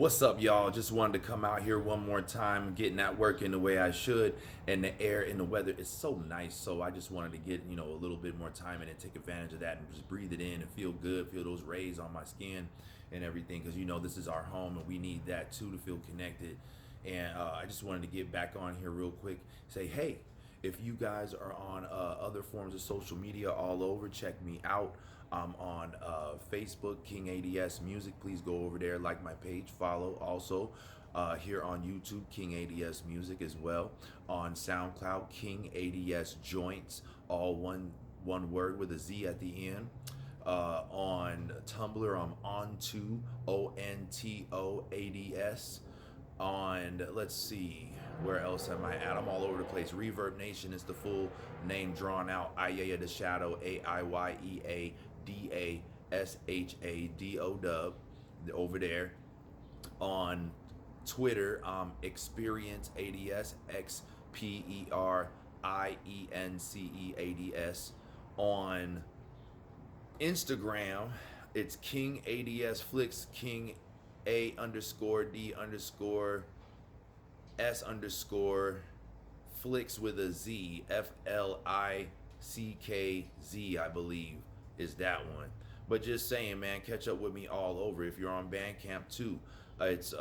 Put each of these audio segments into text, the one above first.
What's up, y'all? Just wanted to come out here one more time, getting that work in the way I should, and the air and the weather is so nice. So I just wanted to get a little bit more time in and take advantage of that and just breathe it in and feel good, feel those rays on my skin and everything, because this is our home and we need that too to feel connected. And I just wanted to get back on here real quick, say hey. If you guys are on other forms of social media all over, check me out. I'm on Facebook, King A.D.S Music. Please go over there, like my page, follow. Also, here on YouTube, King A.D.S Music as well. On Soundcloud, King A.D.S Joints, all one word with a Z at the end. On Tumblr, I'm ONTOADS. On, let's see, where else am I at? I'm all over the place. Reverbnation is the full name drawn out. Aiyea Da Shadow, AIYEADASHADO, over there. On Twitter, Experience ADS, XPERIENCEADS. On Instagram, it's King ADS Flicks, King A_D_S_Flicks with a Z, FLICKZ, I believe is that one. But just saying, man, catch up with me all over. If you're on Bandcamp too, it's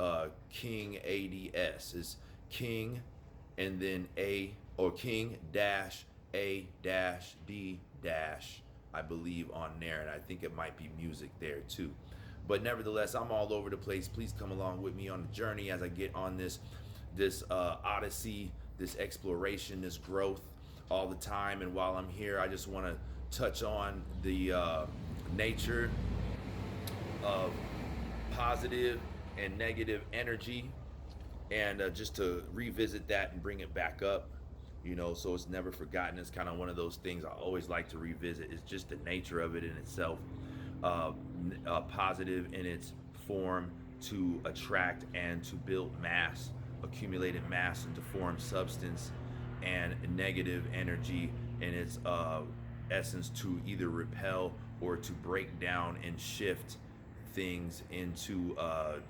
King ADS. It's King and then A, or King dash A dash D dash, I believe, on there, and I think it might be music there too. But nevertheless, I'm all over the place. Please come along with me on the journey as I get on this odyssey, this exploration, this growth all the time. And while I'm here, I just want to touch on the nature of positive and negative energy, and just to revisit that and bring it back up, so it's never forgotten. It's kind of one of those things I always like to revisit. It's just the nature of it in itself. Positive in its form to attract and to build mass, accumulated mass, and to form substance, and negative energy in its essence to either repel or to break down and shift things into a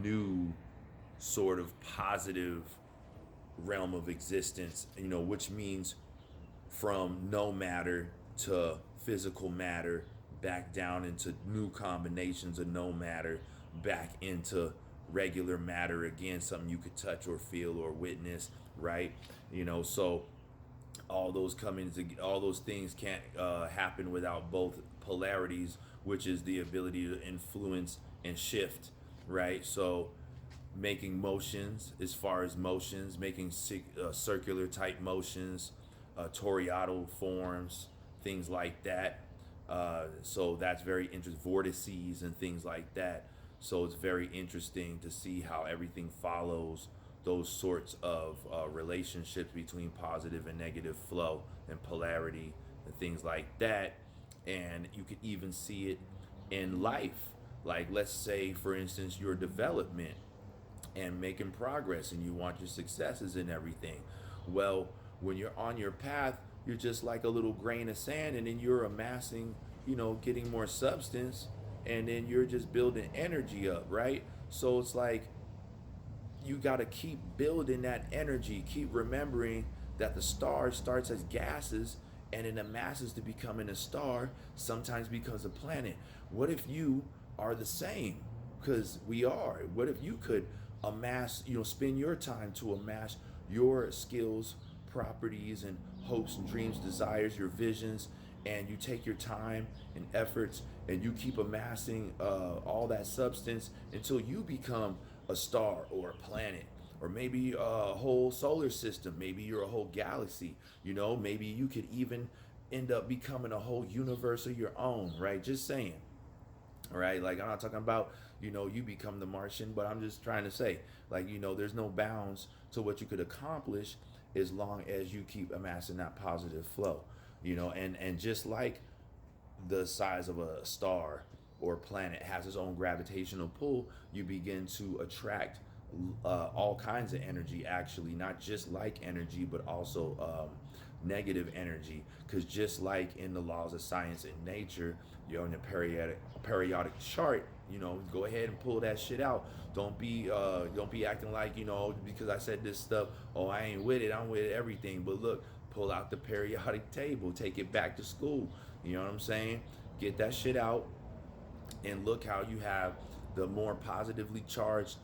new sort of positive realm of existence, which means from no matter to physical matter, back down into new combinations of no matter, back into regular matter again, something you could touch or feel or witness, right? So all those things can't happen without both polarities, which is the ability to influence and shift, right? So making motions, as far as motions, making circular type motions, toriadal forms, things like that. So that's very interesting, vortices and things like that. So it's very interesting to see how everything follows those sorts of relationships between positive and negative flow and polarity and things like that. And you could even see it in life. Like, let's say, for instance, your development and making progress and you want your successes and everything. Well, when you're on your path, you're just like a little grain of sand, and then you're amassing, getting more substance, and then you're just building energy up, right? So it's like you got to keep building that energy, keep remembering that the star starts as gases and it amasses to becoming a star, sometimes becomes a planet. What if you are the same? Because we are. What if you could amass, spend your time to amass your skills, properties, and hopes and dreams, desires, your visions, and you take your time and efforts and you keep amassing all that substance until you become a star or a planet, or maybe a whole solar system, maybe you're a whole galaxy, maybe you could even end up becoming a whole universe of your own, right? Just saying. All right, like, I'm not talking about you become the Martian, but I'm just trying to say, like, there's no bounds to what you could accomplish as long as you keep amassing that positive flow, and just like the size of a star or planet has its own gravitational pull, you begin to attract all kinds of energy, actually, not just like energy, but also negative energy. Because just like in the laws of science and nature, you're on the periodic chart. Go ahead and pull that shit out. Don't be acting like, because I said this stuff. Oh, I ain't with it. I'm with everything. But look, pull out the periodic table. Take it back to school. You know what I'm saying? Get that shit out, and look how you have the more positively charged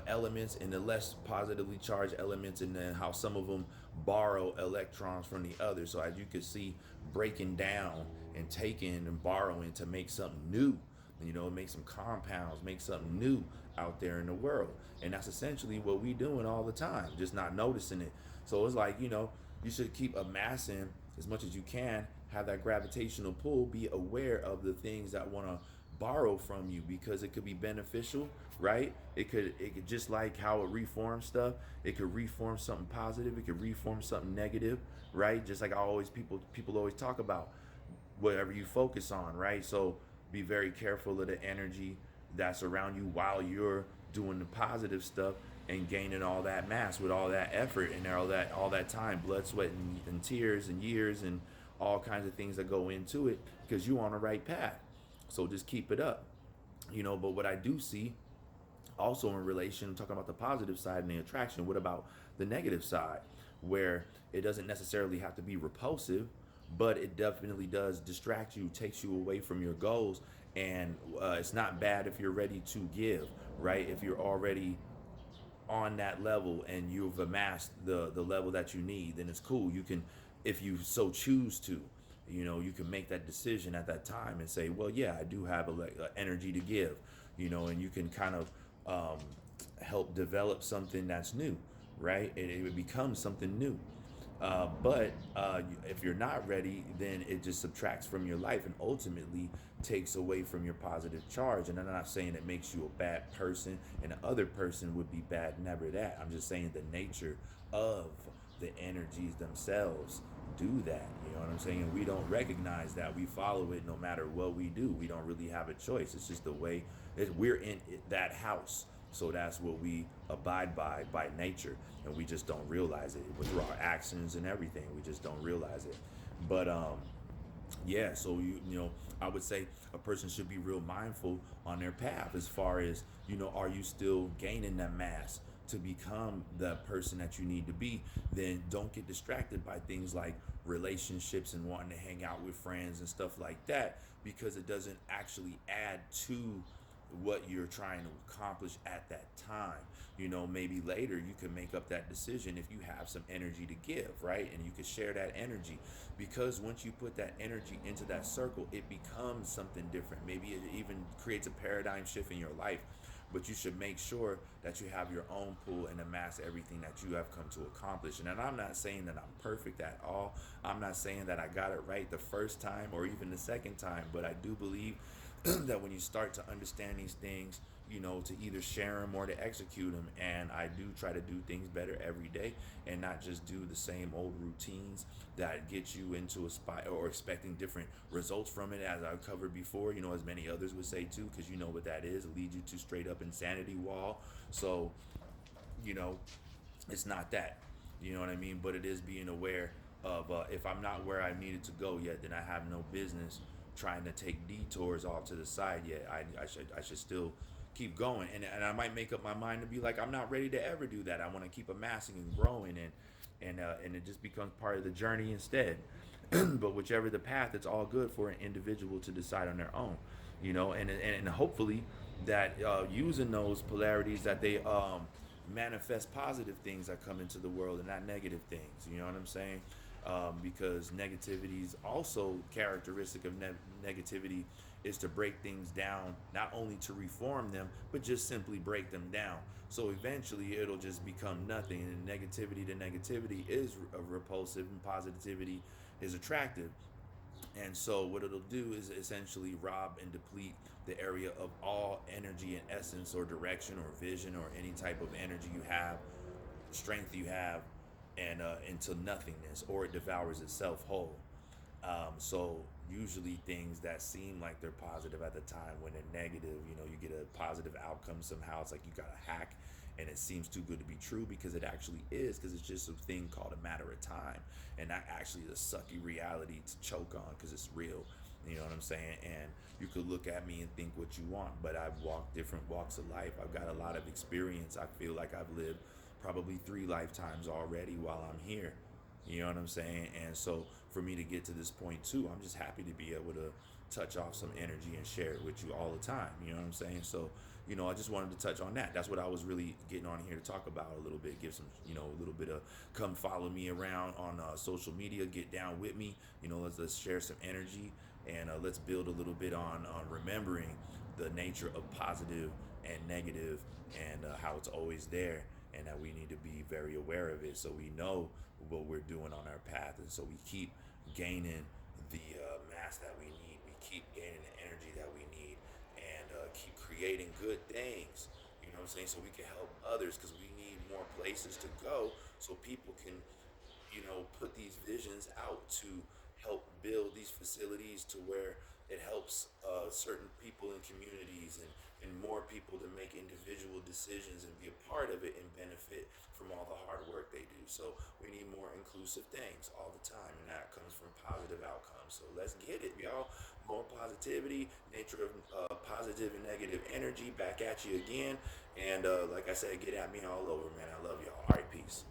elements and the less positively charged elements, and then how some of them borrow electrons from the other. So as you can see, breaking down and taking and borrowing to make something new, make some compounds, make something new out there in the world. And that's essentially what we doing all the time, just not noticing it. So it's like, you should keep amassing as much as you can, have that gravitational pull, be aware of the things that want to borrow from you, because it could be beneficial, right? It could just like how it reforms stuff. It could reform something positive. It could reform something negative, right? Just like people always talk about, whatever you focus on, right? So be very careful of the energy that's around you while you're doing the positive stuff and gaining all that mass with all that effort and all that time, blood, sweat, and tears and years and all kinds of things that go into it, because you're on the right path. So just keep it up. But what I do see also in relation, talking about the positive side and the attraction, what about the negative side, where it doesn't necessarily have to be repulsive, but it definitely does distract you, takes you away from your goals. And it's not bad if you're ready to give, right? If you're already on that level and you've amassed the level that you need, then it's cool. You can, if you so choose to, you can make that decision at that time and say, well, yeah, I do have energy to give, and you can kind of help develop something that's new, right? It becomes something new. But if you're not ready, then it just subtracts from your life and ultimately takes away from your positive charge. And I'm not saying it makes you a bad person and the other person would be bad, never that. I'm just saying the nature of the energies themselves do that. You know what I'm saying? And we don't recognize that. We follow it no matter what we do. We don't really have a choice. It's just the way we're in that house. So that's what we abide by nature, and we just don't realize it through our actions and everything. We just don't realize it. But yeah. So I would say a person should be real mindful on their path as far as are you still gaining that mass to become the person that you need to be? Then don't get distracted by things like relationships and wanting to hang out with friends and stuff like that, because it doesn't actually add to what you're trying to accomplish at that time. Maybe later you can make up that decision if you have some energy to give, right? And you can share that energy, because once you put that energy into that circle, it becomes something different. Maybe it even creates a paradigm shift in your life. But you should make sure that you have your own pool and amass everything that you have come to accomplish. And I'm not saying that I'm perfect at all. I'm not saying that I got it right the first time or even the second time, but I do believe that when you start to understand these things, to either share them or to execute them. And I do try to do things better every day and not just do the same old routines that get you into a spot or expecting different results from it, as I've covered before, as many others would say too, because you know what that is. It leads you to straight up insanity wall. So, it's not that, you know what I mean? But it is being aware of if I'm not where I needed to go yet, then I have no business trying to take detours off to the side yet. I should still keep going, and I might make up my mind to be like, I'm not ready to ever do that. I want to keep amassing and growing, and it just becomes part of the journey instead. But whichever the path, it's all good for an individual to decide on their own, and hopefully that using those polarities, that they manifest positive things that come into the world and not negative things. You know what I'm saying? Because negativity is also characteristic of negativity is to break things down, not only to reform them, but just simply break them down. So eventually it'll just become nothing. And negativity to negativity is repulsive, and positivity is attractive. And so what it'll do is essentially rob and deplete the area of all energy and essence or direction or vision or any type of energy you have, strength you have, and into nothingness, or it devours itself whole. So usually things that seem like they're positive at the time, when they're negative, you get a positive outcome somehow. It's like you got a hack and it seems too good to be true because it actually is, because it's just a thing called a matter of time, and that actually is a sucky reality to choke on because it's real. You know what I'm saying? And you could look at me and think what you want, but I've walked different walks of life. I've got a lot of experience. I feel like I've lived probably 3 lifetimes already while I'm here. You know what I'm saying? And so for me to get to this point too, I'm just happy to be able to touch off some energy and share it with you all the time. You know what I'm saying? So, I just wanted to touch on that. That's what I was really getting on here to talk about a little bit. Give some, a little bit of come follow me around on social media. Get down with me. Let's share some energy, and let's build a little bit on remembering the nature of positive and negative, and how it's always there, and that we need to be very aware of it so we know what we're doing on our path, and so we keep gaining the mass that we need. We keep gaining the energy that we need, and keep creating good things. You know what I'm saying? So we can help others, because we need more places to go so people can, put these visions out to help build these facilities to where it helps certain people in communities, and more people to make individual decisions and be a part of it and benefit from all the hard work they do. So we need more inclusive things all the time, and that comes from positive outcomes. So let's get it, y'all. More positivity, nature of positive and negative energy, back at you again. And like I said, get at me all over, man. I love y'all. All right, peace.